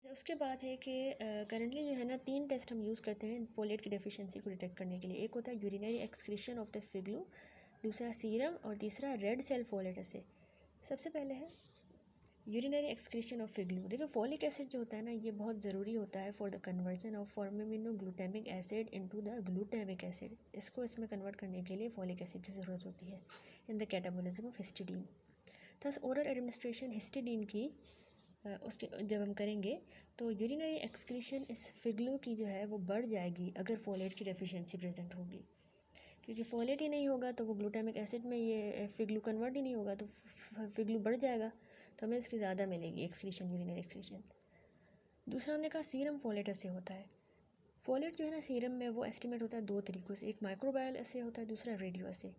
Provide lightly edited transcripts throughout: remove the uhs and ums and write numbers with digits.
उसके बाद है कि करंटली जो है ना 3 टेस्ट हम यूज़ करते हैं फोलेट की डेफिशिएंसी को डिटेक्ट करने के लिए। एक होता है urinary excretion of the FIGLU, दूसरा सीरम और तीसरा रेड सेल फोलेट एसे। सबसे पहले है यूरिनरी एक्सक्रीशन ऑफ फिगलू। देखो फॉलिक एसिड जो होता है ना ये बहुत ज़रूरी होता है for the conversion of formiminoglutamic acid into the glutamic acid. इसको इसमें कन्वर्ट करने के लिए फॉलिक एसिड की ज़रूरत होती है in the catabolism of histidine. Thus oral administration histidine की उसके जब हम करेंगे तो यूरिनरी एक्सक्रीशन इस फिगलू की जो है वो बढ़ जाएगी अगर फोलेट की डेफिशिएंसी प्रेजेंट होगी, क्योंकि फोलेट ही नहीं होगा तो वो ग्लूटामिक एसिड में ये फिगलू कन्वर्ट ही नहीं होगा तो फिगलू बढ़ जाएगा, तो हमें इसकी ज़्यादा मिलेगी एक्सक्रीशन, यूरिनरी एक्सक्रीशन। दूसरा हमने कहा सीरम फोलेट ऐसे होता है। फोलेट जो है ना सीरम में वो एस्टिमेट होता है 2 तरीक़ों से, एक माइक्रोबायल ऐसे होता है, दूसरा रेडियो ऐसे।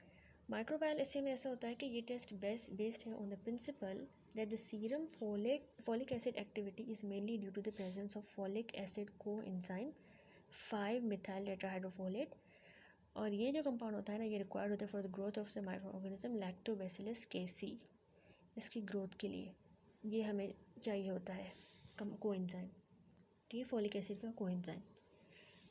माइक्रोबायल ऐसे में ऐसा होता है कि ये टेस्ट बेस्ड है on the principle that the serum folic acid activity is mainly due to the presence of folic acid coenzyme 5-methyl tetrahydrofolate, और ये जो कंपाउंड होता है ना ये रिक्वायर्ड होता है for the growth of the micro organism lactobacillus casei. इसकी ग्रोथ के लिए ये हमें चाहिए होता है कोएंजाइम, ठीक है, फॉलिक एसिड का कोएंजाइम।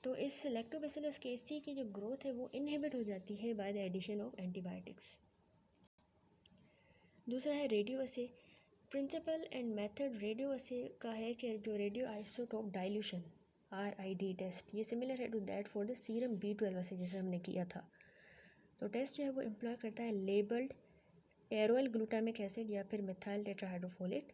तो इस लैक्टोबैसिलस केसी की जो ग्रोथ है वो इनहिबिट हो जाती है by the addition of antibiotics. दूसरा है radio assay. Principle and method radio assay का है कि जो radio isotope dilution RID test ये सिमिलर है to that for the serum B12 assay जैसे हमने किया था। तो टेस्ट जो है वो एम्प्लॉय करता है लेबल्ड टेरोल ग्लूटामिक एसिड या फिर मिथाइल टेट्राहाइड्रोफोलेट।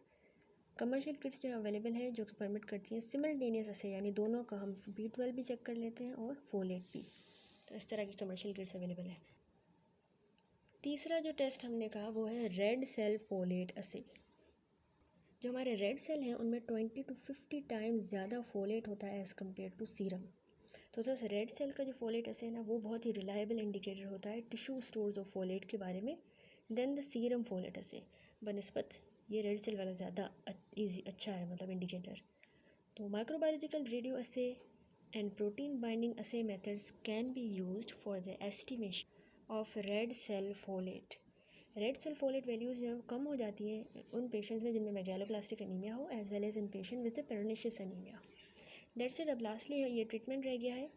कमर्शियल किट्स जो अवेलेबल है जो कि परमिट करती हैं सिमल्टेनियस ऐसे, यानी दोनों का हम B12 भी चेक कर लेते हैं और फोलेट भी। तो इस तरह की कमर्शियल किट्स अवेलेबल है। तीसरा जो टेस्ट हमने कहा वो है रेड सेल फोलेट एसे। जो हमारे रेड सेल हैं उनमें 20 to 50 टाइम्स ज़्यादा फोलेट होता है एज़ कम्पेयर टू सीरम। तो सर रेड सेल का जो फोलेट ऐसे है ना वो बहुत ही रिलायबल इंडिकेटर होता है टिश्यू स्टोर्स ऑफ फोलेट के बारे में देन द सीरम फोलेट ऐसे बनस्पत ये रेड सेल वाला ज़्यादा ईजी अच्छा है मतलब इंडिकेटर। तो microbiological radio assay and protein binding assay methods can be used for the estimation of red cell folate. Red cell folate values जो है कम हो जाती हैं उन पेशेंट्स में जिनमें मेगालोप्लास्टिक एनीमिया हो as well as in patient with pernicious anaemia. That's it. अब लास्टली ये ट्रीटमेंट रह गया है।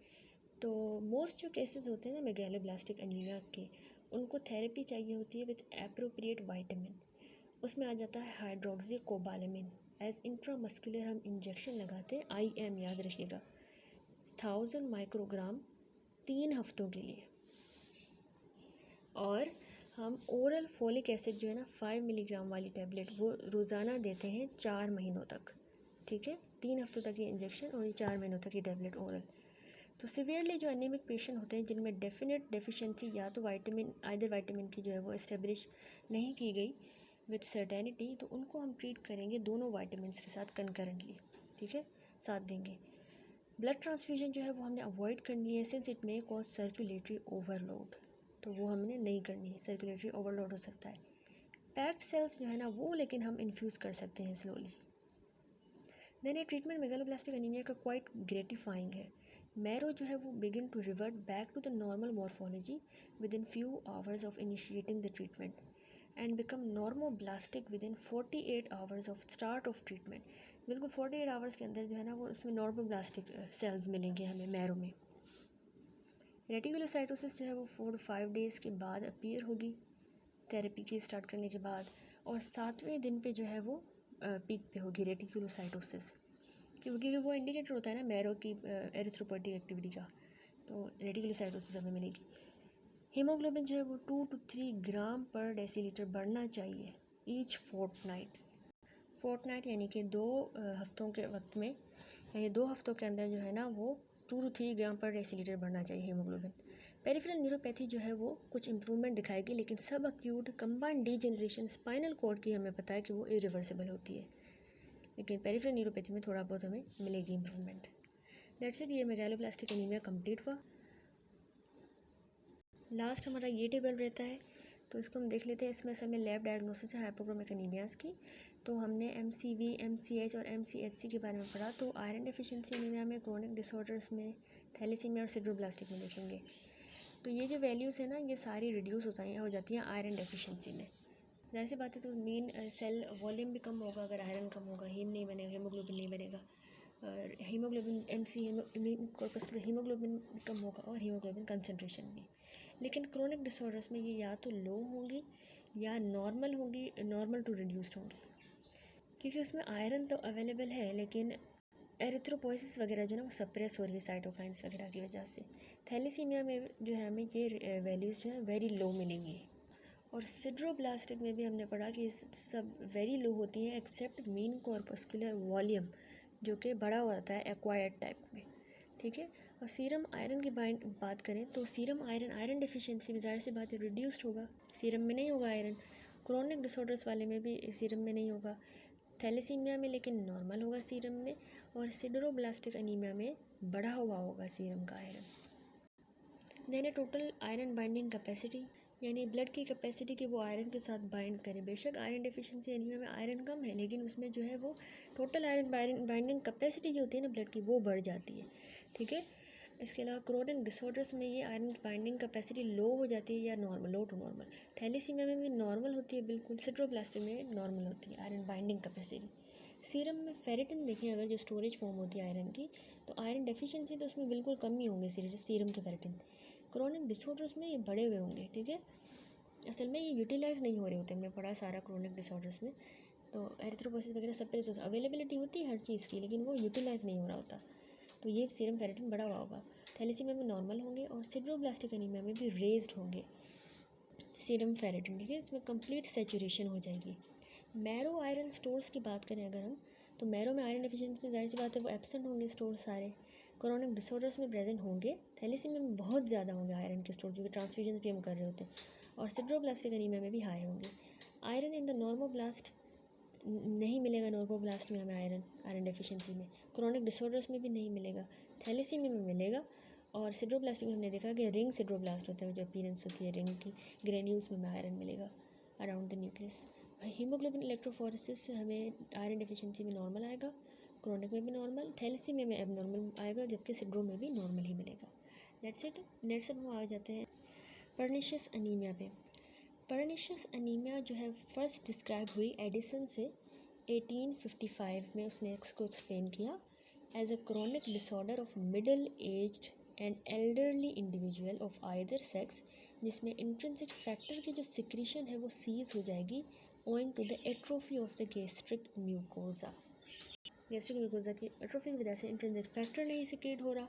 तो मोस्ट जो केसेस होते हैं ना मेगालोप्लास्टिक एनीमिया के उनको थेरेपी चाहिए होती है विद एप्रोप्रिएट वाइटामिन। उसमें आ जाता है हाइड्रोक्सीकोबालामिन एज इंट्रामस्कुलर हम इंजेक्शन लगाते हैं IM याद रखिएगा 1000 माइक्रोग्राम 3 हफ्तों के लिए, और हम ओरल फोलिक एसिड जो है ना 5 मिलीग्राम वाली टैबलेट वो रोज़ाना देते हैं 4 महीनों तक, ठीक है, 3 हफ्तों तक ये इंजेक्शन और ये 4 महीनों तक ये टैबलेट ओरल। तो सीवियरली जो एनीमिक पेशेंट होते हैं जिनमें डेफिनेट डेफिशिएंसी या तो वाइटामिन की जो है वो इस्टेब्लिश नहीं की गई विद सर्टेनिटी, तो उनको हम ट्रीट करेंगे दोनों वाइटामिन के साथ कंकरेंटली, ठीक है, साथ देंगे। ब्लड ट्रांसफ्यूजन जो है वो हमने अवॉइड करनी है since it may cause circulatory overload, तो वो हमने नहीं करनी है, सर्कुलेटरी ओवरलोड हो सकता है। पैक्ड सेल्स जो है ना वो लेकिन हम इन्फ्यूज़ कर सकते हैं स्लोली। देन ये ट्रीटमेंट मेगालोब्लास्टिक एनीमिया का क्वाइट ग्रेटिफाइंग है। मैरो जो है वो begin to revert back to the normal morphology within few hours of initiating the treatment and become normoblastic within 48 hours of start of treatment. बिल्कुल 48 hours के अंदर जो है ना वो उसमें नॉर्मोब्लास्टिक सेल्स मिलेंगे हमें मैरो में। रेटिकुलोसाइटोसिस जो है वो 4 to 5 डेज़ के बाद अपीयर होगी थेरेपी की स्टार्ट करने के बाद, और 7वें दिन पे जो है वो पीक पे होगी रेटिकुलोसाइटोसिस, क्योंकि वो इंडिकेटर होता है ना मैरो की एरिथ्रोपोइटिक एक्टिविटी का। तो रेटिकुलोसाइटोसिस हमें मिलेगी। हीमोग्लोबिन जो है वो 2 to 3 ग्राम पर डेसीलीटर बढ़ना चाहिए ईच फोर्टनाइट यानी कि 2 हफ्तों के वक्त में, यानी 2 हफ्तों के अंदर जो है ना वो 2 to 3 ग्राम पर डेसीलीटर बढ़ना चाहिए हीमोग्लोबिन। पेरिफेरल न्यूरोपैथी जो है वो कुछ इंप्रूवमेंट दिखाएगी, लेकिन subacute combined degeneration spinal cord की हमें पता है कि वो इरिवर्सिबल होती है, लेकिन पेरिफेरल न्यूरोपैथी में थोड़ा बहुत हमें मिलेगी इंप्रूवमेंट। That's it. ये मेगालोब्लास्टिक एनीमिया कंप्लीट हुआ। लास्ट हमारा ये टेबल रहता है तो इसको हम देख लेते हैं। इसमें हमें लैब डायग्नोसिस है हाइपोक्रोमिक एनीमियाज़ की। तो हमने MCV, MCH और MCHC के बारे में पढ़ा। तो आयरन डेफिशिएंसी एनीमिया में, क्रोनिक डिसऑर्डर्स में, थैलेसीमिया और सिड्रोब्लास्टिक में देखेंगे। तो ये जो वैल्यूज़ है ना ये सारी रिड्यूस हो जाती हैं आयरन डेफिशिएंसी में। ज़ाहिर सी बात है, तो मेन सेल वॉल्यूम भी कम होगा अगर आयरन कम होगा, हीम नहीं बनेगा, हीमोग्लोबिन नहीं बनेगा। Haemoglobin MC mean corpuscular haemoglobin कम होगा और हीमोग्लोबिन कंसनट्रेशन भी। लेकिन क्रोनिक डिसऑर्डर्स में ये या तो लो होंगी या नॉर्मल होंगी, नॉर्मल टू रिड्यूस्ड होंगी, क्योंकि उसमें आयरन तो अवेलेबल है लेकिन एरिथ्रोपोइसिस वगैरह जो है ना वो सप्रेस हो रही है साइटोकाइंस वगैरह की वजह से। थैलेसीमिया में जो है हमें ये वैल्यूज़ जो है वेरी लो मिलेंगी। और सिड्रोब्लास्टिक में भी हमने पढ़ा कि सब वेरी लो होती हैं एक्सेप्ट मीन कॉर्पस्कुलर वॉल्यूम, जो कि बड़ा होता है एक्वायर्ड टाइप में, ठीक है। और सीरम आयरन की बात करें तो सीरम आयरन डिफिशिएंसी में ज़ाहिर सी बात है रिड्यूस्ड होगा, सीरम में नहीं होगा आयरन। क्रोनिक डिसऑर्डर्स वाले में भी सीरम में नहीं होगा, थैलेसीमिया में लेकिन नॉर्मल होगा सीरम में, और सिडरोब्लास्टिक अनीमिया में बढ़ा हुआ होगा सीरम का iron. Then total iron binding capacity, यानी ब्लड की कैपेसिटी कि वो आयरन के साथ बाइंड करे। बेशक आयरन डिफिशिएंसी एनीमिया में आयरन कम है लेकिन उसमें जो है वो टोटल आयरन बाइंडिंग कैपेसिटी जो होती है ना ब्लड की वो बढ़ जाती है, ठीक है। इसके अलावा क्रोनिक डिसऑर्डर्स में ये आयरन बाइंडिंग कैपेसिटी लो हो जाती है या normal, low to normal. Thalassaemia में भी नॉर्मल होती है बिल्कुल, सिट्रोब्लास्टिक में नॉर्मल होती है आयरन बाइंडिंग कैपेसिटी। सीरम में फेरेटिन देखें अगर जो स्टोरेज फॉर्म होती है आयरन की, तो आयरन डेफिशिएंसी तो उसमें बिल्कुल कम ही होंगे सीरम के फेरेटिन। क्रोनिक डिसऑर्डर्स में ये बढ़े हुए होंगे, ठीक है। असल में ये यूटिलाइज़ नहीं हो रहे होते, हमने पढ़ा सारा क्रोनिक डिसऑर्डर्स में। तो एरिथ्रोपोइसिस वगैरह सप्रेस अवेलेबिलिटी होती है हर चीज़ की लेकिन वो यूटिलाइज़ नहीं हो रहा होता, तो ये सीरम फेरेटिन बढ़ा हुआ होगा। थैलेसीमिया में नॉर्मल होंगे और सिड्रोब्लास्टिक एनीमिया में भी रेज्ड होंगे सीरम फेरेटिन, ठीक है। इसमें कंप्लीट सेचुरेशन हो जाएगी। मैरो आयरन स्टोर्स की बात करें अगर हम, तो मैरो में आयरन डेफिशिएंसी में जाहिर सी बात है वो एब्सेंट होंगे स्टोर सारे। क्रोनिक डिसऑर्डर्स में प्रेजेंट होंगे, थैलेसीमिया में बहुत ज़्यादा होंगे आयरन के स्टोर क्योंकि ट्रांसफ्यूजन भी हम कर रहे होते हैं, और सिड्रोब्लास्टिक एनीमिया में भी हाई होंगे। आयरन इन द नॉर्मोब्लास्ट नहीं मिलेगा, नॉर्मोब्लास्ट में हमें आयरन डेफिशिएंसी में। क्रोनिक डिसऑर्डर्स में भी नहीं मिलेगा, थैलेसीमिया में मिलेगा। और सिड्रोब्लास्ट में हमने देखा कि रिंग सिड्रोब्लास्ट होता है, जो अपीयरेंस होती है रिंग की, ग्रेन्यूल्स में आयरन मिलेगा around the nucleus. Haemoglobin electrophoresis से हमें आयरन डेफिशिएंसी में नॉर्मल आएगा, क्रोनिक में भी नॉर्मल, थैलेसीमिया में अब नॉर्मल आएगा, जबकि सिड्रो में भी नॉर्मल ही मिलेगा। That's it. नेक्स्ट हम आ जाते हैं पर्निशियस अनीमिया पे। पर्निशियस अनीमिया जो है फर्स्ट डिस्क्राइब हुई एडिसन से 1855 में, उसने इसको एक्सप्लेन किया as a chronic disorder of middle aged and elderly individual of either sex, जिसमें इंट्रिंसिक फैक्टर की जो सिक्रीशन है वो सीज हो जाएगी owing to the atrophy of the gastric mucosa. Gastric mucosa की एट्रोफी की वजह से इंट्रिंसिक फैक्टर नहीं सिक्रीट हो रहा,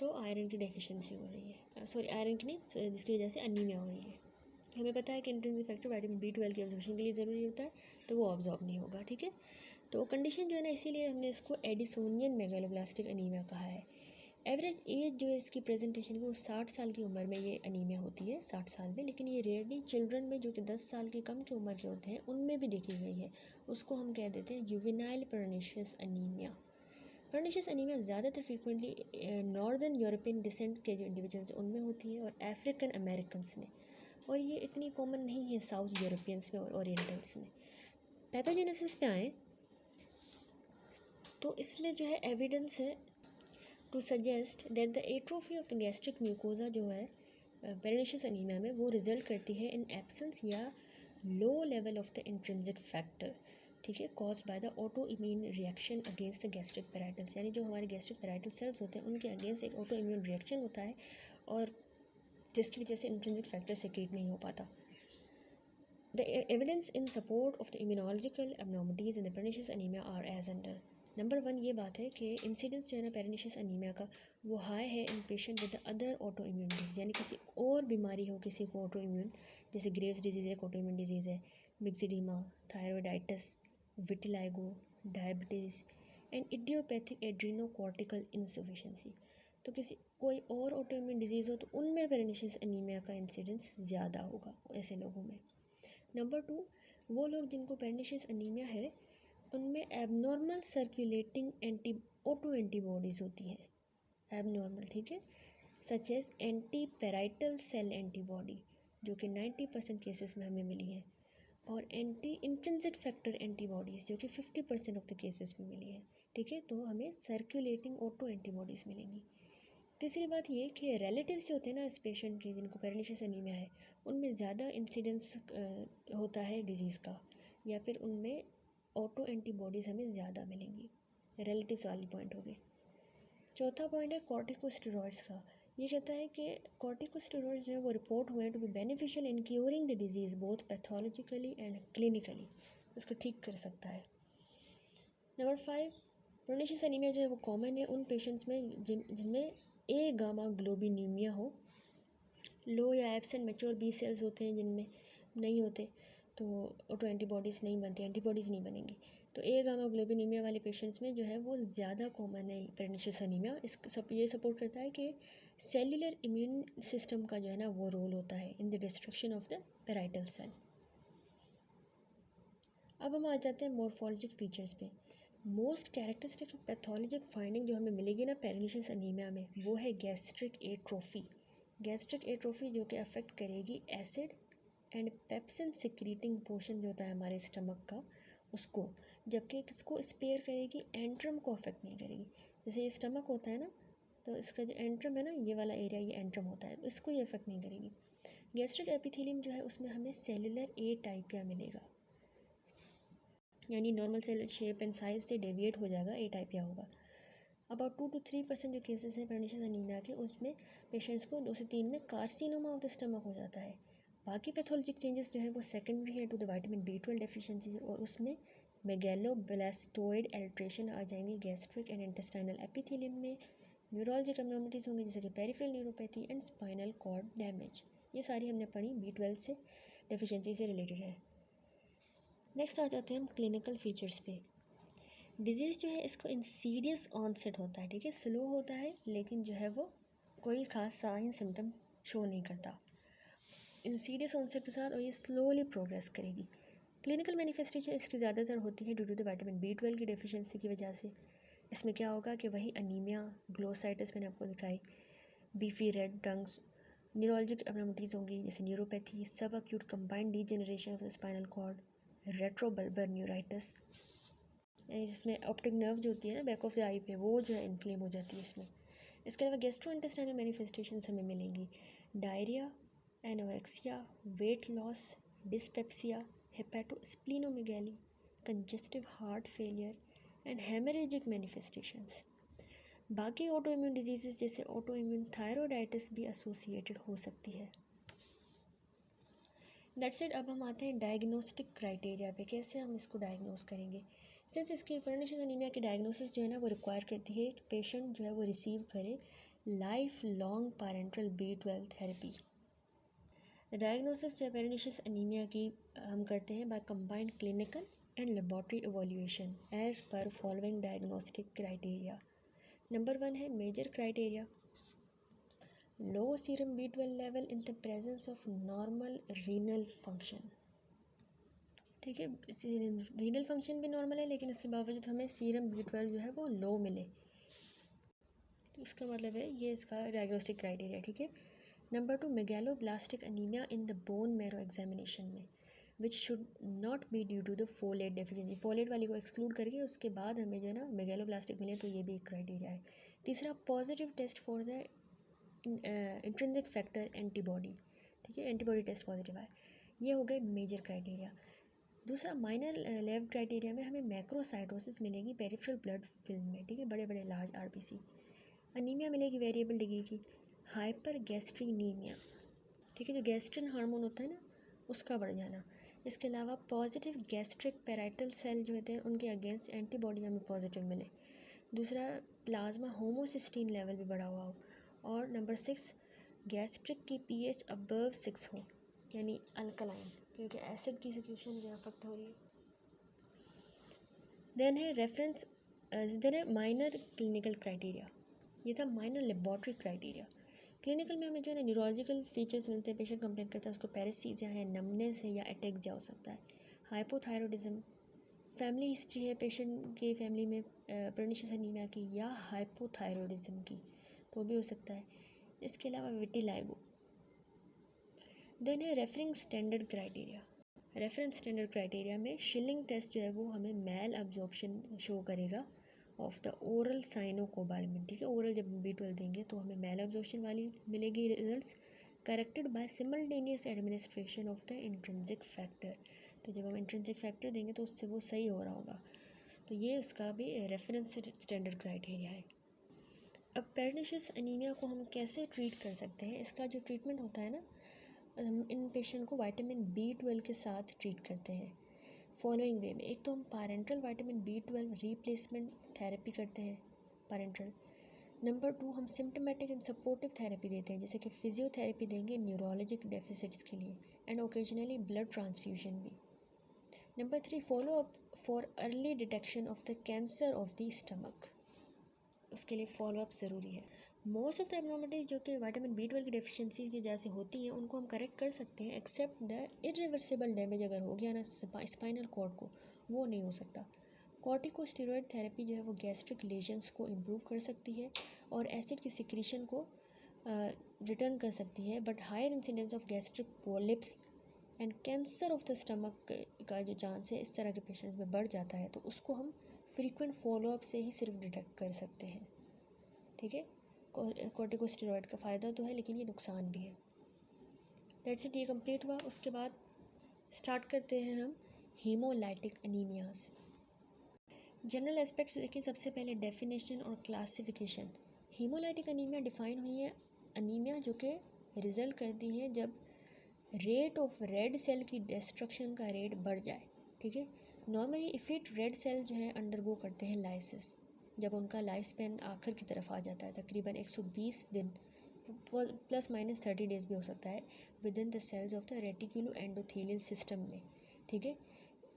तो आयरन की डेफिशिएंसी हो रही है, सॉरी आयरन की नहीं, जिसकी वजह से अनीमिया हो रही है। हमें पता है कि इंट्रिंसिक फैक्टर विटामिन B12 की ऑब्जॉर्प्शन के लिए ज़रूरी होता है, तो वो ऑब्जॉर्ब नहीं होगा, ठीक है। तो कंडीशन जो है ना, इसीलिए हमने इसको एडिसोनियन मेगालोब्लास्टिक अनीमिया कहा है। एवरेज एज जो है इसकी प्रेजेंटेशन की वो 60 साल की उम्र में ये अनीमिया होती है, 60 साल में, लेकिन ये रेयरली चिल्ड्रन में जो कि 10 साल की कम की उम्र के होते हैं उनमें भी देखी गई है। उसको हम कह देते हैं juvenile pernicious anaemia. Pernicious anaemia ज़्यादातर फ्रीक्वेंटली नॉर्दर्न यूरोपियन डिसेंट के जो इंडिविजुअल्स उनमें होती है और अफ्रीकन अमेरिकन्स में, और ये इतनी कॉमन नहीं है साउथ यूरोपियंस में और ओरिएंटल्स में। पैथोजेनेसिस पे आएँ तो इसमें जो है एविडेंस है to suggest that the atrophy of the gastric mucosa जो है पर्निशियस अनीमिया में वो रिजल्ट करती है इन एब्सेंस या low level of the intrinsic factor, ठीक है, caused by the auto immune reaction against the gastric parietals, यानी जो हमारे गैस्ट्रिक पेराइटल सेल्स होते हैं उनके अगेंस्ट एक ऑटो इम्यून रिएक्शन होता है और जिसकी वजह से इंट्रिंसिक फैक्टर सेक्रेट नहीं हो पाता। The evidence in support of the immunological abnormalities in the pernicious anemia are as under. Number 1 ये बात है कि इंसिडेंस जो है ना पेरिनिशियस अनीमिया का वो हाई है in patient with other auto immune disease, यानी किसी और बीमारी हो किसी को ऑटो इम्यून, जैसे ग्रेव्स डिजीज़ है, ऑटो इम्यून डिजीज़ है, myxoedema, thyroiditis, vitiligo, diabetes and idiopathic adrenocortical insufficiency. तो किसी कोई और ऑटो इम्यून डिजीज़ हो तो उनमें पेरिनिशियस अनीमिया का इंसिडेंस ज़्यादा होगा ऐसे लोगों में। नंबर 2, वो लोग जिनको पर्निशियस अनीमिया है उनमें एबनॉर्मल सर्कुलेटिंग ऑटो एंटीबॉडीज़ होती हैं, एबनॉर्मल, ठीक है, such as anti parietal cell antibody जो कि 90% केसेस में हमें मिली है, और एंटी इंट्रिंसिक फैक्टर एंटीबॉडीज़ जो कि 50% ऑफ द केसेस में मिली है, ठीक है। तो हमें सर्कुलेटिंग ऑटो एंटीबॉडीज़ मिलेंगी। तीसरी बात ये कि रिलेटिव्स जो होते हैं ना इस पेशेंट के जिनको पर्निशियस अनीमिया है उनमें ज़्यादा इंसिडेंस होता है डिजीज़ का, या फिर उनमें ऑटो एंटीबॉडीज़ हमें ज़्यादा मिलेंगी। रिलेटिव्स वाली पॉइंट हो गई। चौथा पॉइंट है कॉर्टिकोस्टेरॉइड्स का। ये कहता है कि कॉर्टिकोस्टेरॉइड्स जो है वो रिपोर्ट हुए to be beneficial in curing the disease both pathologically and clinically, उसको ठीक कर सकता है। नंबर 5, प्रोनिशियस एनीमिया जो है वो कॉमन है उन पेशेंट्स में जिनमें ए गामा ग्लोबिनीमिया हो, लो या एब्सेंट मैच्योर बी सेल्स होते हैं जिनमें नहीं होते तो ऑटो एंटीबॉडीज़ नहीं बनती, एंटीबॉडीज़ नहीं बनेंगी। तो ए गामा ग्लोबिनीमिया वाले पेशेंट्स में जो है वो ज़्यादा कॉमन है प्रेग्नेंसी अनीमिया। ये सपोर्ट करता है कि सेल्युलर इम्यून सिस्टम का जो है ना वो रोल होता है in the destruction of the parietal cell. अब हम आ जाते हैं मॉर्फोलॉजिक फीचर्स पे। मोस्ट कैरेक्टरिस्टिक पैथोलॉजिक फाइंडिंग जो हमें मिलेगी ना प्रेग्नेंसी अनीमिया में वो है गैस्ट्रिक एट्रोफी। गैस्ट्रिक एट्रोफी जो कि अफेक्ट करेगी acid and pepsin secreting portion जो होता है हमारे स्टमक का उसको, जबकि किसको स्पेयर करेगी, एंट्रम को अफेक्ट नहीं करेगी। जैसे ये स्टमक होता है ना, तो इसका जो एंट्रम है ना, ये वाला एरिया ये एंट्रम होता है, तो इसको ये अफेक्ट नहीं करेगी। गैस्ट्रिक एपिथेलियम जो है उसमें हमें सेलुलर ए टाइपिया मिलेगा, यानी normal cell shape and size से डेविएट हो जाएगा, ए टाइपिया होगा। अबाउट 2 to 3% जो केसेस हैं प्रेग्नेंसी अनीमिया के, उसमें पेशेंट्स को 2 से 3 में कार्सिनोमा ऑफ द स्टमक हो जाता है। बाकी पैथोलॉजिक चेंजेस जो है वो सेकेंडरी है to the vitamin B12 deficiency, और उसमें मेगैलोब्लास्टोइड एल्ट्रेशन आ जाएंगे गैस्ट्रिक एंड इंटेस्टाइनल एपिथेलियम में। न्यूरोलॉजिक एब्नॉर्मलिटीज़ होंगी जैसे कि peripheral neuropathy and spinal cord damage. ये सारी हमने पढ़ी B12 से डेफिशिएंसी से रिलेटेड है। नेक्स्ट आ जाते हैं हम क्लिनिकल फीचर्स पे। डिजीज़ जो है इसको इंसीडियस ऑनसेट होता है, ठीक है, स्लो होता है लेकिन जो है वो कोई खास साइन सिम्टम शो नहीं करता इंसीडियस ऑनसेट के साथ, और ये स्लोली प्रोग्रेस करेगी। क्लिनिकल मैनिफेस्टेशन इसकी ज़्यादातर होती है due to the vitamin B12 की डेफिशिएंसी की वजह से। इसमें क्या होगा कि वही अनीमिया, ग्लोसाइटिस मैंने आपको दिखाई, beefy red tongues, neurologic abnormalities होंगी जैसे neuropathy, subacute combined degeneration of the spinal cord, retrobulbar neuritis, जिसमें ऑप्टिक नर्व जो होती है ना बैक ऑफ द आई पे, वो जो है इन्फ्लेम हो जाती है इसमें। इसके अलावा गैस्ट्रो इंटेस्टाइनल मैनिफेस्टेशंस हमें मिलेंगी, diarrhoea, anorexia, weight loss, dyspepsia, hepatosplenomegaly, congestive heart failure and haemorrhagic manifestations. बाकी ऑटो इम्यून डिजीज़ जैसे ऑटो इम्यून थायरोइडाइटिस भी एसोसिएटेड हो सकती है। That's it. अब हम आते हैं डायग्नोस्टिक क्राइटेरिया पे, कैसे हम इसको डायग्नोस करेंगे। सिंस इसकी प्रेग्नेंसी अनीमिया की डायग्नोसिस जो है ना वो रिक्वायर करती है कि पेशेंट जो है वो रिसीव करे lifelong parenteral B12 therapy. Diagnosis जो प्रेग्नेंसी अनीमिया की हम करते हैं by combined clinical and laboratory evaluation as per following diagnostic criteria. Number 1 है major criteria, low serum B12 level in the presence of normal renal function. ठीक है, renal function भी normal है लेकिन उसके बावजूद हमें सीरम B12 जो है वो लो मिले, तो इसका मतलब है ये इसका डायग्नोस्टिक क्राइटेरिया। ठीक है। Number 2, megaloblastic anaemia in the bone marrow examination में which should not be due to the folate deficiency. Folate वाली को एक्सक्लूड करके उसके बाद हमें जो है ना मेगैलोब्लास्टिक मिले, तो ये भी एक क्राइटेरिया है। तीसरा, positive test for the intrinsic factor antibody. ठीक है, एंटीबॉडी टेस्ट पॉजिटिव आए, ये हो गए मेजर क्राइटेरिया। दूसरा, माइनर लैब क्राइटेरिया में हमें मैक्रोसाइटोसिस मिलेगी पेरिफेरल ब्लड फिल्म में, ठीक है, बड़े बड़े लार्ज RBC। अनीमिया मिलेगी वेरिएबल डिग्री की। हाइपर गैस्ट्रीनीमिया, ठीक है, जो गैस्ट्रिन हार्मोन होता है ना उसका बढ़ जाना। इसके अलावा पॉजिटिव गैस्ट्रिक पेराइटल सेल जो होते हैं उनके अगेंस्ट एंटीबॉडी हमें पॉजिटिव मिले। दूसरा, प्लाज्मा होमोसिस्टीन लेवल भी बढ़ा हुआ हो। और नंबर 6, गैस्ट्रिक की pH अबव 6 हो, यानी अल्कलाइन, क्योंकि एसिड की सिक्रीशन जो अफेक्ट हो रही है। देन है रेफरेंस, देन है माइनर क्लिनिकल क्राइटेरिया, ये था माइनर लेबॉर्ट्री क्राइटेरिया। क्लिनिकल में हमें जो है ना न्यूरोलॉजिकल फीचर्स मिलते हैं, पेशेंट कंप्लेन करता है उसको पैरेसीजिया है, नमनेस है या अटैक्सिया हो सकता है। हाइपोथायरॉयडिज्म, फैमिली हिस्ट्री है पेशेंट की फैमिली में प्रेग्नेंसी अनीमिया की या हाइपोथायरॉयडिज्म की, तो भी हो सकता है। इसके अलावा विटिलाइगो। देन है referring standard criteria. Reference standard criteria में शिलिंग टेस्ट जो है वो हमें मैल अब्जॉर्प्शन शो करेगा ऑफ द ओरल साइनोकोबालमिन। ठीक है, ओरल जब B12 देंगे तो हमें मैल अब्जॉर्प्शन वाली मिलेगी results, corrected bye simultaneous administration of the intrinsic factor. तो जब हम इंट्रिंसिक फैक्टर देंगे तो उससे वो सही हो रहा होगा। तो ये उसका भी रेफरेंस स्टैंडर्ड क्राइटेरिया है। अब पर्निशियस अनीमिया को हम कैसे ट्रीट कर सकते हैं? इसका जो ट्रीटमेंट होता है ना, हम इन पेशेंट को विटामिन B12 के साथ ट्रीट करते हैं फॉलोइंग वे में। एक तो हम parental vitamin B12 replacement therapy करते हैं, पैरेंटल। नंबर 2, हम सिम्टोमेटिक एंड सपोर्टिव थेरेपी देते हैं, जैसे कि फिजियोथेरेपी देंगे न्यूरोलॉजिक डेफिसिट्स के लिए, एंड ओकेजनली ब्लड ट्रांसफ्यूजन भी। Number 3, follow up for early detection of the cancer of the stomach, उसके लिए फॉलो अप ज़रूरी है। मोस्ट ऑफ द एबनॉर्मलिटीज जो कि विटामिन B12 की डेफिशिएंसी की वजह से होती हैं, उनको हम करेक्ट कर सकते हैं, एक्सेप्ट द इरिवर्सिबल डैमेज अगर हो गया ना स्पाइनल कॉर्ड को, वो नहीं हो सकता। कॉर्टिकोस्टेरॉइड थेरेपी जो है वो गैस्ट्रिक लेजन्स को इम्प्रूव कर सकती है और एसिड की सिक्रीशन को रिटर्न कर सकती है, but higher incidence of gastric polyps and cancer of the stomach का जो चांस है इस तरह के पेशेंट्स में बढ़ जाता है, तो उसको हम फ्रीक्वेंट फॉलोअप से ही सिर्फ डिटेक्ट कर सकते हैं। ठीक है, कॉर्टिकोस्टेरॉइड का फ़ायदा तो है लेकिन ये नुकसान भी है। दैट्स इट, ये कंप्लीट हुआ। उसके बाद स्टार्ट करते हैं हम हीमोलाइटिक अनीमियाज। जनरल एस्पेक्ट्स देखें, सबसे पहले डेफिनेशन और क्लासिफिकेशन। हीमोलाइटिक अनीमिया डिफाइन हुई है अनीमिया जो कि रिजल्ट करती है जब रेट ऑफ रेड सेल की डिस्ट्रक्शन का रेट बढ़ जाए। ठीक है, नॉर्मली इफिट रेड सेल जो है अंडरगो करते हैं लाइसिस जब उनका लाइफ स्पैन आखिर की तरफ आ जाता है, तकरीबन 120 दिन प्लस माइनस 30 डेज भी हो सकता है, within the cells of the reticulo endothelial system में। ठीक है,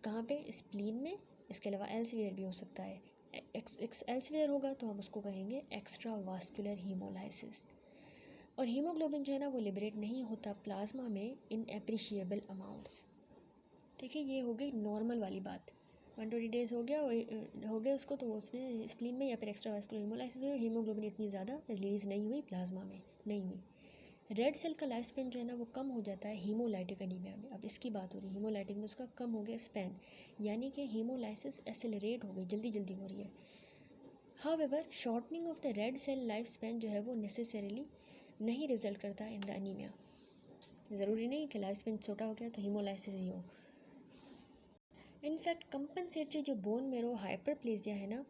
कहाँ पे? स्प्लीन में। इसके अलावा एल्सवियर भी हो सकता है। एल्सवियर होगा तो हम उसको कहेंगे एक्स्ट्रा वास्कुलर हीमोलाइसिस। और हीमोग्लोबिन जो है ना वो लिबरेट नहीं होता प्लाज्मा में इन एप्रिशिएबल अमाउंट्स। ठीक है, ये हो गई नॉर्मल वाली बात। 120 डेज हो गया उसको, तो उसने स्प्लीन में या फिर एक्स्ट्रा वास्कुलर हीमोलाइसिस हुई, हीमोग्लोबिन इतनी ज़्यादा रिलीज़ नहीं हुई प्लाज्मा में, नहीं हुई। रेड सेल का लाइफ स्पैन जो है ना वो कम हो जाता है हीमोलाइटिक अनीमिया में। अब इसकी बात हो रही है, हीमोलाइटिक में उसका कम हो गया स्पैन, यानी कि हीमोलाइसिस एक्सेलरेट हो गई, जल्दी जल्दी हो रही है। However shortening of the red cell life span जो है वो नेसेसरीली नहीं रिजल्ट करता इन द अनीमिया। ज़रूरी नहीं कि लाइफ स्पैन छोटा हो गया तो हीमोलाइसिस ही हो। इनफैक्ट कंपनसेटरी जो बोन मेरो हाइपरप्लेजिया है ना,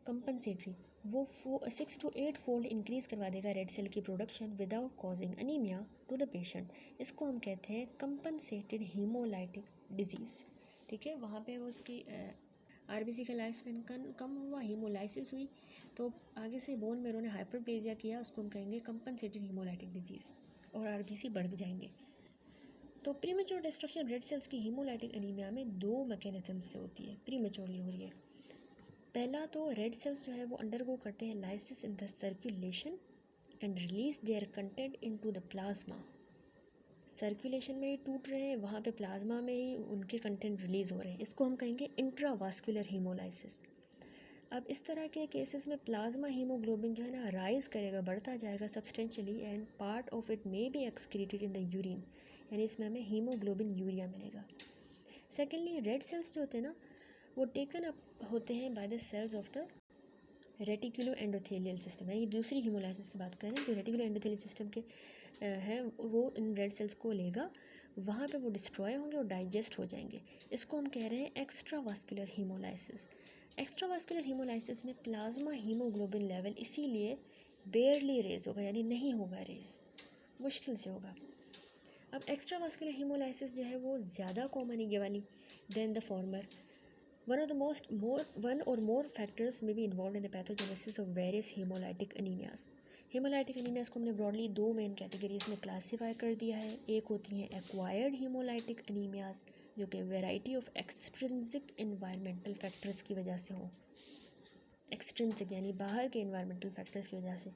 कंपनसेटरी, वो 6 to 8 फोल्ड इंक्रीज़ करवा देगा रेड सेल की production without causing anaemia to the patient. इसको हम कहते हैं कंपनसेटेड हीमोलाइटिक डिजीज़। ठीक है, वहाँ पे वो उसकी आरबीसी का लाइफ स्पैन कम हुआ, हीमोलाइसिस हुई, तो आगे से बोन मेरो ने हाइपरप्लेजिया किया, उसको हम कहेंगे कंपनसेटेड हीमोलाइटिक डिजीज़, और आरबीसी बढ़ जाएंगे। तो प्रीमेच्योर डिस्ट्रक्शन रेड सेल्स की हीमोलाइटिक अनीमिया में 2 मैकेनिज्म से होती है, प्रीमेच्योरली हो रही है। पहला तो रेड सेल्स जो है वो अंडरगो करते हैं lysis in the circulation and release their content into the plasma. Circulation में ही टूट रहे हैं, वहाँ पे प्लाज्मा में ही उनके कंटेंट रिलीज़ हो रहे हैं, इसको हम कहेंगे इंट्रावास्कुलर हीमोलाइसिस। अब इस तरह के केसेस में प्लाज्मा हीमोग्लोबिन जो है ना राइज करेगा, बढ़ता जाएगा substantially, and part of it may be excreted in the urine, यानी इसमें हमें हीमोग्लोबिन यूरिया मिलेगा। सेकेंडली, रेड सेल्स जो होते हैं ना वो टेकन अप होते हैं by the cells of the reticulo endothelial system, यानी दूसरी हीमोलाइसिस की बात करें जो रेटिकुलो एंडोथेलियल सिस्टम के हैं, वो इन रेड सेल्स को लेगा, वहाँ पे वो डिस्ट्रॉय होंगे और डाइजेस्ट हो जाएंगे। इसको हम कह रहे हैं extravascular haemolysis. Extravascular haemolysis में प्लाज्मा हीमोग्लोबिन लेवल इसीलिए बेयरली रेज होगा, यानी नहीं होगा रेज, मुश्किल से होगा। अब एक्स्ट्रा वास्कुलर हीमोलाइसिस जो है वो ज़्यादा कॉमन है ये वाली then the former. One or more factors may be involved in the pathogenesis of various hemolytic anemias. Hemolytic anaemias को हमने ब्रॉडली 2 मेन कैटेगरीज में क्लासीफाई कर दिया है। एक होती हैं एक्वायर्ड हीमोलाइटिक एनीमियाज जो कि variety of extrinsic environmental factors की वजह से हो, एक्सट्रिंसिक यानी बाहर के एनवायरमेंटल फैक्टर्स की वजह से,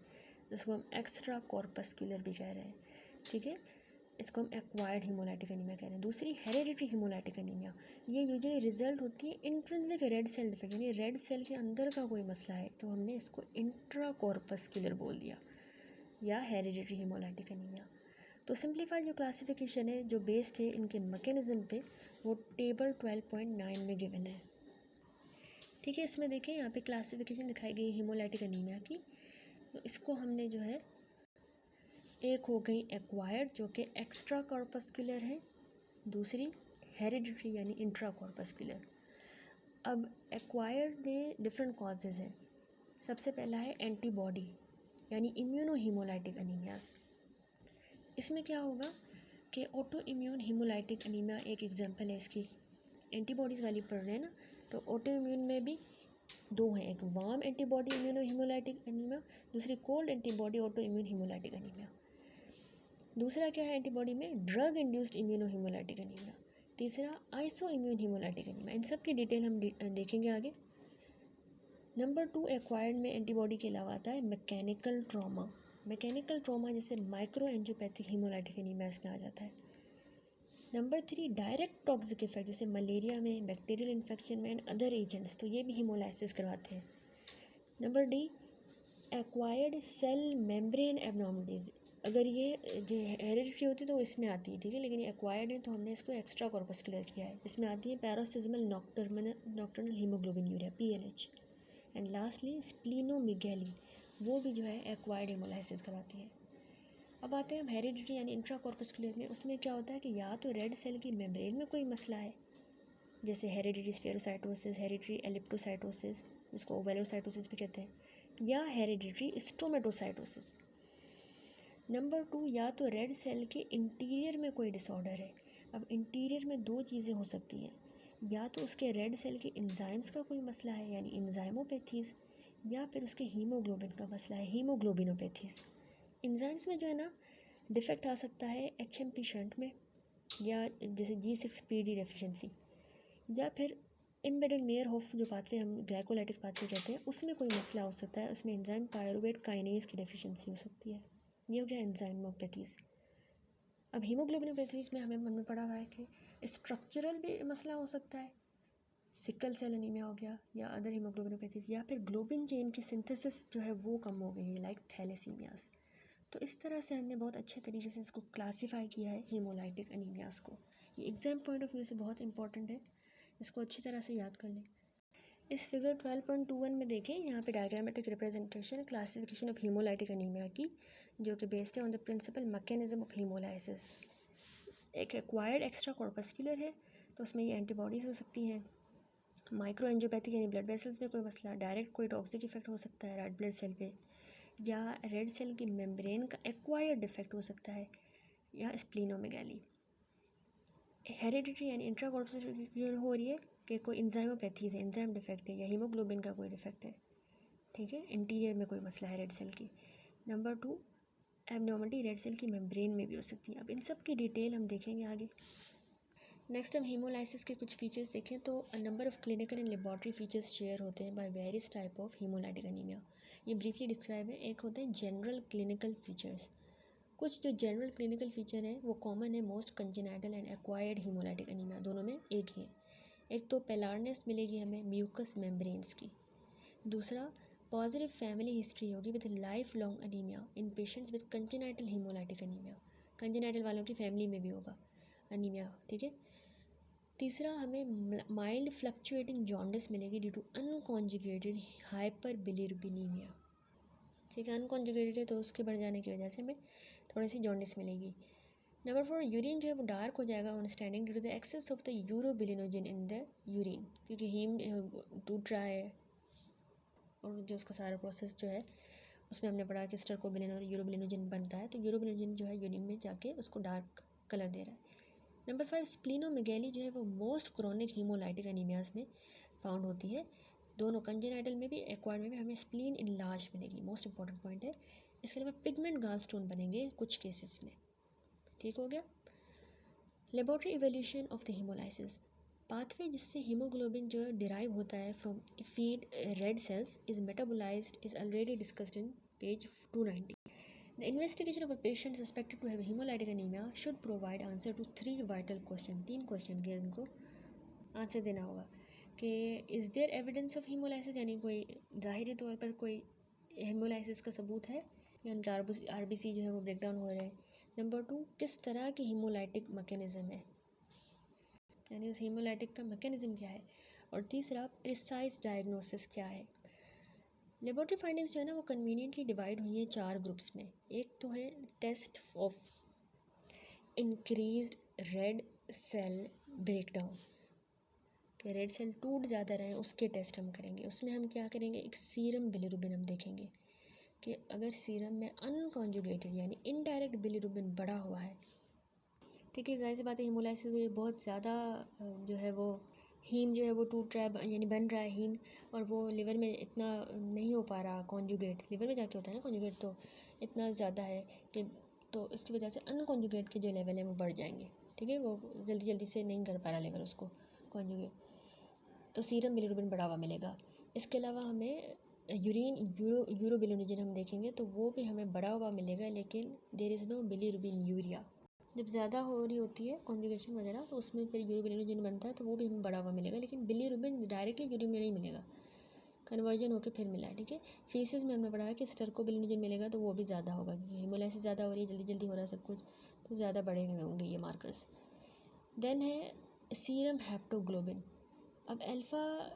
जिसको हम एक्स्ट्रा कॉर्पस्कुलर भी कह रहे हैं। ठीक है, इसको हम एक्वायर्ड हीमोलाइटिक एनीमिया कह रहे हैं। दूसरी हेरेडिटरी हीमोलाइटिक एनीमिया, ये यूजुअली रिजल्ट होती है इंट्रिंसिक रेड सेल डिफेक्ट, यानी रेड सेल के अंदर का कोई मसला है, तो हमने इसको इंट्रा कॉर्पस्कुलर बोल दिया, या हेरेडिटरी हीमोलाइटिक एनीमिया। तो सिंप्लीफाइड जो क्लासिफिकेशन है जो बेस्ड है इनके मैकेनिज्म पे, वो टेबल 12.9 में गिवन है। ठीक है, इसमें देखें यहाँ पे क्लासिफिकेशन दिखाई गई हीमोलाइटिक एनीमिया की, तो इसको हमने जो है, एक हो गई एक्वायर्ड जो कि एक्स्ट्रा कॉर्पस्कुलर है, दूसरी हेरिडिटरी यानी इंट्रा कॉर्पस्कुलर। अब एक्वायर्ड में डिफरेंट कॉजेज़ हैं। सबसे पहला है एंटीबॉडी यानी इम्यूनो हीमोलाइटिक अनीमियाज। इसमें क्या होगा कि ऑटो इम्यून हीमोलाइटिक अनीमिया एक एग्जांपल है इसकी। एंटीबॉडीज़ वाली पढ़ रहे हैं ना, तो ऑटो इम्यून में भी दो हैं, एक warm antibody immuno haemolytic anaemia, दूसरी cold antibody auto immune haemolytic anaemia. दूसरा क्या है एंटीबॉडी में, drug induced immuno haemolytic anaemia. तीसरा आइसो इम्यून हीमोलाइटिक अनीमिया। इन सब की डिटेल हम देखेंगे आगे। नंबर 2 एक्वायर्ड में एंटीबॉडी के अलावा आता है मैकेनिकल ट्रॉमा। मैकेनिकल ट्रॉमा जैसे माइक्रो एंजियोपैथिक हीमोलाइटिक अनीमिया इसमें आ जाता है। नंबर 3 डायरेक्ट टॉक्सिक इफेक्ट जैसे मलेरिया में, बैक्टीरियल इन्फेक्शन में एंड अदर एजेंट्स, तो ये भी हीमोलाइसिस करवाते हैं। Number D acquired cell membrane abnormalities. अगर ये हेरिडिटी होती तो इसमें आती है, ठीक है, लेकिन ये एक्वायर्ड है तो हमने इसको एक्स्ट्रा कॉर्पस्कुलर किया है। इसमें आती है paroxysmal nocturnal haemoglobinuria PNH। And lastly splenomegaly, वो भी जो है एक्वायर्ड हेमोलाइसिस करवाती है। अब आते हैं हम हेरिडिटी यानी इंट्रा कॉर्पस्कुलर में। उसमें क्या होता है कि या तो रेड सेल की मेम्ब्रेन में कोई मसला है, जैसे हेरिडिटी स्फेरोसाइटोसिस, हेरिडिटी एलिप्टोसाइटोसिस जिसको ओवेलोसाइटोसिस भी कहते हैं, या हेरिडिटी स्टोमेटोसाइटोसिस। नंबर 2 या तो रेड सेल के इंटीरियर में कोई डिसऑर्डर है। अब इंटीरियर में दो चीज़ें हो सकती हैं, या तो उसके रेड सेल के एंजाइम्स का कोई मसला है यानी एंजाइमोपैथीज़, या फिर उसके हीमोग्लोबिन का मसला है हीमोग्लोबिनोपैथीज़। एंजाइम्स में जो है ना डिफेक्ट आ सकता है HMP शंट में, या जैसे G6PD डेफिशिएंसी, या फिर इम्बेडेड मेयरहोफ जो पाथवे हम ग्लाइकोलाइटिक पाथवे कहते हैं उसमें कोई मसला हो सकता है, उसमें एंजाइम पायरुवेट काइनेज की डेफिशिएंसी हो सकती है। ये हो गया एंजाइमोपैथीज़। अब हीमोग्लोबिनोपैथीज़ में हमने पढ़ा हुआ है कि स्ट्रक्चरल भी मसला हो सकता है, सिकल सेल एनीमिया हो गया या अदर हीमोग्लोबिनोपैथीज़, या फिर ग्लोबिन चेन की सिंथेसिस जो है वो कम हो गई है लाइक थैलेसीमियास। तो इस तरह से हमने बहुत अच्छे तरीके से इसको क्लासीफाई किया है हीमोलाइटिक अनीमियास को। ये एग्जाम पॉइंट ऑफ व्यू से बहुत इंपॉर्टेंट है, इसको अच्छी तरह से याद कर लें। इस फिगर 12.21 में देखें, यहाँ पे diagrammatic representation classification of haemolytic anaemia की, जो कि बेस्ड है on the principle mechanism of haemolysis. एक एक्वायर्ड एक्स्ट्रा कॉर्पस्कुलर है तो उसमें ये एंटीबॉडीज़ हो सकती हैं। माइक्रो एंजियोपैथिक यानी ब्लड वेसल्स में कोई मसला, डायरेक्ट कोई टॉक्सिक इफेक्ट हो सकता है रेड ब्लड सेल पे, या रेड सेल की मेम्ब्रेन का एक्वायर्ड डिफेक्ट हो सकता है, या स्प्लीनोमेगैली। हेरिडिटी यानी इंट्रा कॉर्पस्कुलर हो रही है कि कोई इंजाइमोपैथीज़ है, इंजाइम डिफेक्ट है, या हीमोग्लोबिन का कोई डिफेक्ट है, ठीक है, इंटीरियर में कोई मसला है रेड सेल की। नंबर 2 एबनॉर्मलिटी रेड सेल की मेम्ब्रेन में भी हो सकती है। अब इन सब की डिटेल हम देखेंगे आगे। नेक्स्ट हम हीमोलाइसिस के कुछ फीचर्स देखें तो number of clinical and laboratory features share होते हैं by various type of haemolytic anaemia. ये ब्रीफली डिस्क्राइब है। एक होते हैं जनरल क्लिनिकल फीचर्स। कुछ जो जनरल क्लिनिकल फीचर हैं वो कॉमन है most congenital and acquired haemolytic anaemia, दोनों में एक ही है। एक तो पेलार्नेस मिलेगी हमें म्यूकस मेम्ब्रेन्स की। दूसरा पॉजिटिव फैमिली हिस्ट्री होगी with life long anaemia in patients with congenital haemolytic anaemia. Congenital वालों की फैमिली में भी होगा अनीमिया, ठीक है। तीसरा हमें माइल्ड फ्लक्चुएटिंग जॉन्डिस मिलेगी ड्यू टू अनकॉन्जुगेटेड हाइपर बिलिरुबिनीमिया, ठीक है, अनकॉन्जुगेटेड है तो उसके बढ़ जाने की वजह से हमें थोड़ी सी जॉन्डिस मिलेगी। नंबर 4 यूरिन जो है वो डार्क हो जाएगा on standing due to the excess of the urobilinogen in the urine, क्योंकि हीम टूट रहा है और जो उसका सारा प्रोसेस जो है उसमें हमने पढ़ा कि स्टर्कोबिलिन और यूरोबिलिनोजिन बनता है, तो यूरोबिलिनोजिन जो है यूरिन में जाके उसको डार्क कलर दे रहा है। नंबर 5 स्प्लीनोमेगैली जो है वो मोस्ट क्रोनिक हीमोलाइटिक अनीमियाज में फाउंड होती है। दोनों कंजेनाइटल में भी एक्वायर्ड में भी हमें स्प्लीन इनलार्ज मिलेगी, मोस्ट इंपॉर्टेंट पॉइंट है। इसके अलावा पिगमेंट गॉलस्टोन बनेंगे कुछ केसेस में, ठीक हो गया। Laboratory evaluation of the haemolysis pathway जिससे हीमोग्लोबिन जो डिराइव होता है from feed red cells is metabolised is already discussed in page 290. The investigation of a patient suspected to have hemolytic anemia should provide answer to 3 vital questions. 3 question के इनको answer देना होगा कि is there evidence of haemolysis, यानी कोई ज़ाहिरी तौर पर कोई हीमोलाइसिस का सबूत है या उनका RBC जो है वो ब्रेक डाउन हो रहे हैं। नंबर 2 किस तरह की हीमोलाइटिक मैकेनिज़्म है, यानी उस हीमोलाइटिक का मैकेनिज़्म क्या है। और तीसरा प्रिसाइज डायग्नोसिस क्या है। लेबोरेटरी फाइंडिंग्स जो है ना वो कन्वीनियंटली डिवाइड हुई हैं 4 ग्रुप्स में। एक तो है test of increased red cell breakdown, या रेड सेल टूट ज़्यादा रहे हैं उसके टेस्ट हम करेंगे। उसमें हम क्या करेंगे, एक सीरम बिलिरुबिन हम देखेंगे कि अगर सीरम में अनकॉन्जुगेटेड यानी इनडायरेक्ट बिलिरुबिन बढ़ा हुआ है, ठीक है, जाहिर सी बात है हीमोलाइसिस हुई, बहुत ज़्यादा जो है वो हीम जो है वो टूट रहा है यानी बन रहा है हीम, और वो लिवर में इतना नहीं हो पा रहा कॉन्जुगेट, लिवर में जाके होता है ना कॉन्जुगेट, तो इतना ज़्यादा है कि तो इसकी वजह से अनकॉन्जुगेट के जो लेवल है वो बढ़ जाएंगे, ठीक है, वो जल्दी जल्दी से नहीं कर पा रहा लिवर उसको कॉन्जुगेट, तो सीरम बिलिरुबिन बढ़ा हुआ मिलेगा। इसके अलावा हमें यूरोबिलिनोजन हम देखेंगे तो वो भी हमें बढ़ा हुआ मिलेगा, लेकिन there is no bilirubinuria. जब ज़्यादा हो रही होती है कॉन्जुगेशन वगैरह तो उसमें फिर यूरोबिलिनोजन बनता है, तो वो भी हमें बढ़ा हुआ मिलेगा, लेकिन बिलिरुबिन डायरेक्टली यूरिन में नहीं मिलेगा, कन्वर्जन होकर फिर मिला है, ठीक है। फीसेस में हमने पढ़ा है कि स्टर्कोबिलिनोजन मिलेगा तो वो भी ज़्यादा होगा, क्योंकि हीमोलाइसिस ज़्यादा हो रही है, जल्दी जल्दी हो रहा है सब कुछ, तो ज़्यादा बढ़े हुए होंगे ये मार्कर्स। देन है सीरम हेप्टोग्लोबिन। अब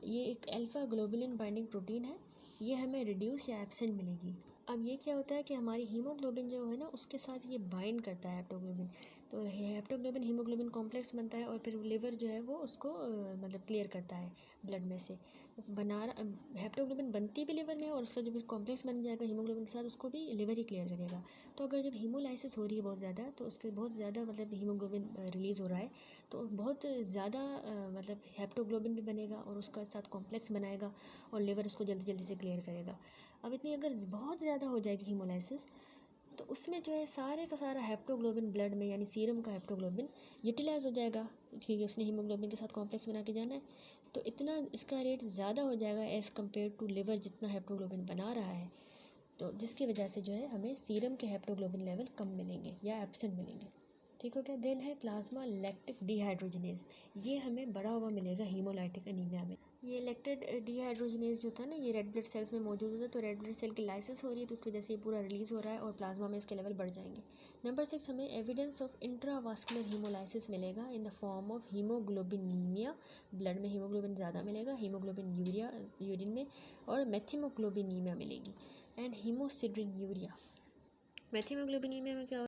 ये एक अल्फ़ा ग्लोबुलिन बाइंडिंग प्रोटीन है, ये हमें रिड्यूस या एब्सेंट मिलेगी। अब ये क्या होता है कि हमारी हीमोग्लोबिन जो है ना उसके साथ ये बाइंड करता है हेप्टोग्लोबिन, तो हेप्टोग्लोबिन हीमोग्लोबिन कॉम्प्लेक्स बनता है और फिर लिवर जो है वो उसको मतलब क्लियर करता है ब्लड में से, हेप्टोग्लोबिन बनती भी लिवर में है और उसका जो भी कॉम्प्लेक्स बन जाएगा हीमोग्लोबिन के साथ उसको भी लिवर ही क्लियर करेगा। तो अगर जब हीमोलाइसिस हो रही है बहुत ज़्यादा, तो उसके बहुत ज़्यादा मतलब हीमोग्लोबिन रिलीज़ हो रहा है, तो बहुत ज़्यादा मतलब हेप्टोग्लोबिन भी बनेगा और उसका साथ कॉम्प्लेक्स बनाएगा और लिवर उसको जल्दी जल्दी से क्लियर करेगा। अब इतनी अगर बहुत ज़्यादा हो जाएगी हीमोलाइसिस, तो उसमें जो है सारे का सारा हेप्टोग्लोबिन ब्लड में यानी सीरम का हेप्टोग्लोबिन यूटिलाइज हो जाएगा, क्योंकि उसने हीमोग्लोबिन के साथ कॉम्प्लेक्स बना के जाना है, तो इतना इसका रेट ज़्यादा हो जाएगा एज़ कम्पेयर टू लिवर जितना हेप्टोग्लोबिन बना रहा है, तो जिसकी वजह से जो है हमें सीरम के हेप्टोग्लोबिन लेवल कम मिलेंगे या एब्सेंट मिलेंगे, ठीक हो गया। देन है प्लाज्मा लैक्टिक डिहाइड्रोजनेज, ये हमें बढ़ा हुआ मिलेगा हीमोलाइटिक एनीमिया में। ये लैक्टेड डिहाइड्रोजनेज जो होता है ना, ये रेड ब्लड सेल्स में मौजूद होता है, तो रेड ब्लड सेल की लाइसिस हो रही है तो उसकी वजह से ये पूरा रिलीज़ हो रहा है और प्लाज्मा में इसके लेवल बढ़ जाएंगे। नंबर 6 हमें एविडेंस ऑफ इंट्रावास्कुलर हीमोलाइसिस मिलेगा in the form of haemoglobinaemia, blood में हीमोग्लोबिन ज़्यादा मिलेगा, हीमोग्लोबिन यूरिया यूरिन में, और मेथिमोग्लोबिनीमिया मिलेगी, एंड हीमोसिड्रिन यूरिया। मेथिमोग्लोबिनीमिया में क्या